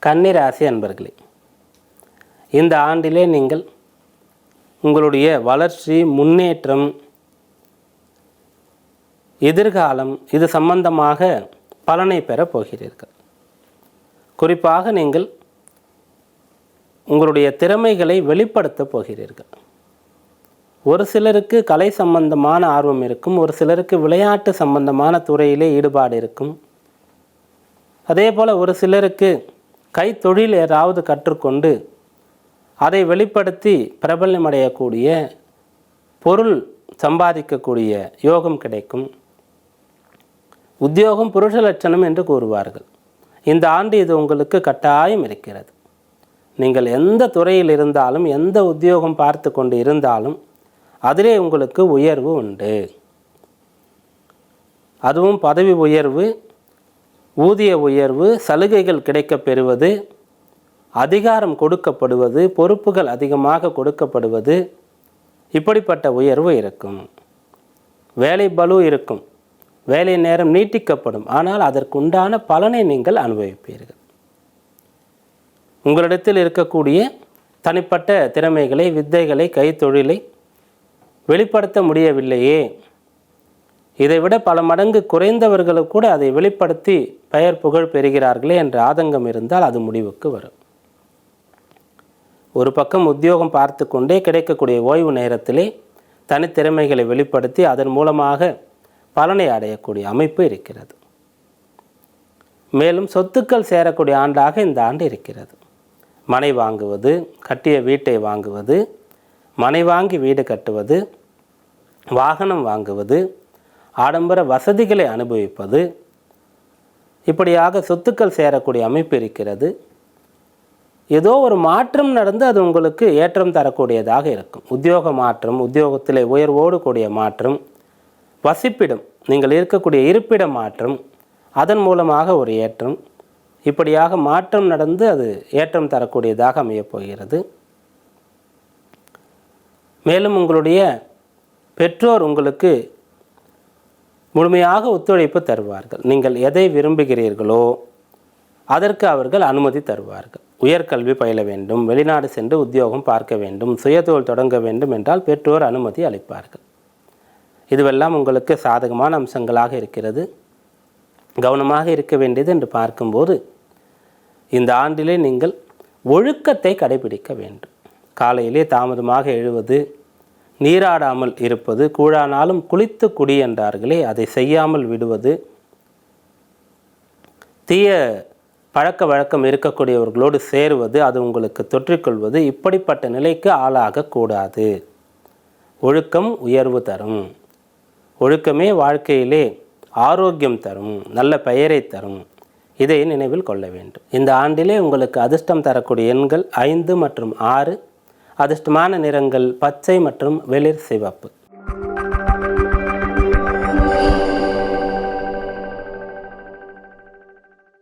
கன்னிராசி அன்பர்களே, இந்த ஆண்டிலே நீங்கள் உங்களுடைய வளர்ச்சி, முன்னேற்றம், எதிர்காலம் இது சம்பந்தமாக பலனை பெறப் போகிறீர்கள். குறிப்பாக நீங்கள் உங்களுடைய திறமைகளை வெளிப்படுத்தப் போகிறீர்கள். ஒரு சிலருக்கு கலை சம்பந்தமான ஆர்வம் இருக்கும், ஒரு சிலருக்கு விளையாட்டு சம்பந்தமான துறையிலே ஈடுபாடு இருக்கும். அதே போல் ஒரு சிலருக்கு கைத்தொழில் ஏதாவது கற்றுக்கொண்டு அதை வெளிப்படுத்தி பிரபலமடையக்கூடிய, பொருள் சம்பாதிக்கக்கூடிய யோகம் கிடைக்கும். உத்தியோகம் புருஷ லட்சணம் என்று கூறுவார்கள். இந்த ஆண்டு இது உங்களுக்கு கட்டாயம் இருக்கிறது. நீங்கள் எந்த துறையில் இருந்தாலும், எந்த உத்தியோகம் பார்த்து கொண்டு இருந்தாலும் அதிலே உங்களுக்கு உயர்வு உண்டு. அதுவும் பதவி உயர்வு, ஊதிய உயர்வு, சலுகைகள் கிடைக்கப் பெறுவது, அதிகாரம் கொடுக்கப்படுவது, பொறுப்புகள் அதிகமாக கொடுக்கப்படுவது, இப்படிப்பட்ட உயர்வு இருக்கும். வேலை பளு இருக்கும், வேலை நேரம் நீட்டிக்கப்படும். ஆனால் அதற்குண்டான பலனை நீங்கள் அனுபவிப்பீர்கள். உங்களிடத்தில் இருக்கக்கூடிய தனிப்பட்ட திறமைகளை, வித்தைகளை, கைத்தொழிலை வெளிப்படுத்த முடியவில்லையே, இதைவிட பல மடங்கு குறைந்தவர்களுக்கு கூட அதை வெளிப்படுத்தி பெயர் புகழ் பெறுகிறார்களே என்ற ஆதங்கம் இருந்தால் அது முடிவுக்கு வரும். ஒரு பக்கம் உத்தியோகம் பார்த்து கொண்டே கிடைக்கக்கூடிய ஓய்வு நேரத்திலே தனித்திறமைகளை வெளிப்படுத்தி அதன் மூலமாக பலனை அடையக்கூடிய அமைப்பு இருக்கிறது. மேலும் சொத்துக்கள் சேரக்கூடிய ஆண்டாக இந்த ஆண்டு இருக்கிறது. மனை வாங்குவது, கட்டிய வீட்டை வாங்குவது, மனை வாங்கி வீடு கட்டுவது, வாகனம் வாங்குவது, ஆடம்பர வசதிகளை அனுபவிப்பது, இப்படியாக சொத்துக்கள் சேரக்கூடிய அமைப்பு இருக்கிறது. ஏதோ ஒரு மாற்றம் நடந்து அது உங்களுக்கு ஏற்றம் தரக்கூடியதாக இருக்கும். உத்தியோக மாற்றம், உத்தியோகத்தில் உயர்வோடு கூடிய மாற்றம், வசிப்பிடம், நீங்கள் இருக்கக்கூடிய இருப்பிட மாற்றம், அதன் மூலமாக ஒரு ஏற்றம், இப்படியாக மாற்றம் நடந்து அது ஏற்றம் தரக்கூடியதாக அமையப் போகிறது. மேலும் உங்களுடைய பெற்றோர் உங்களுக்கு முழுமையாக ஒத்துழைப்பு தருவார்கள். நீங்கள் எதை விரும்புகிறீர்களோ அதற்கு அவர்கள் அனுமதி தருவார்கள். உயர்கல்வி பயில வேண்டும், வெளிநாடு சென்று உத்தியோகம் பார்க்க வேண்டும், சுயதொழில் தொடங்க வேண்டும் என்றால் பெற்றோர் அனுமதி அளிப்பார்கள். இதுவெல்லாம் உங்களுக்கு சாதகமான அம்சங்களாக இருக்கிறது. கவனமாக இருக்க வேண்டியது என்று பார்க்கும்போது இந்த ஆண்டிலே நீங்கள் ஒழுக்கத்தை கடைபிடிக்க வேண்டும். காலையிலே தாமதமாக எழுவது, நீராடாமல் இருப்பது, கூழானாலும் குளித்து குடி என்றார்களே அதை செய்யாமல் விடுவது, தீய பழக்க வழக்கம் இருக்கக்கூடியவர்களோடு சேருவது, அது உங்களுக்கு தொற்றிக்கொள்வது, இப்படிப்பட்ட நிலைக்கு ஆளாகக்கூடாது. ஒழுக்கம் உயர்வு தரும். ஒழுக்கமே வாழ்க்கையிலே ஆரோக்கியம் தரும், நல்ல பெயரை தரும். இதை நினைவில் கொள்ள வேண்டும். இந்த ஆண்டிலே உங்களுக்கு அதிர்ஷ்டம் தரக்கூடிய எண்கள் 5 மற்றும் 6. அதிர்ஷ்டமான நிறங்கள் பச்சை மற்றும் வெளிர் சிவப்பு.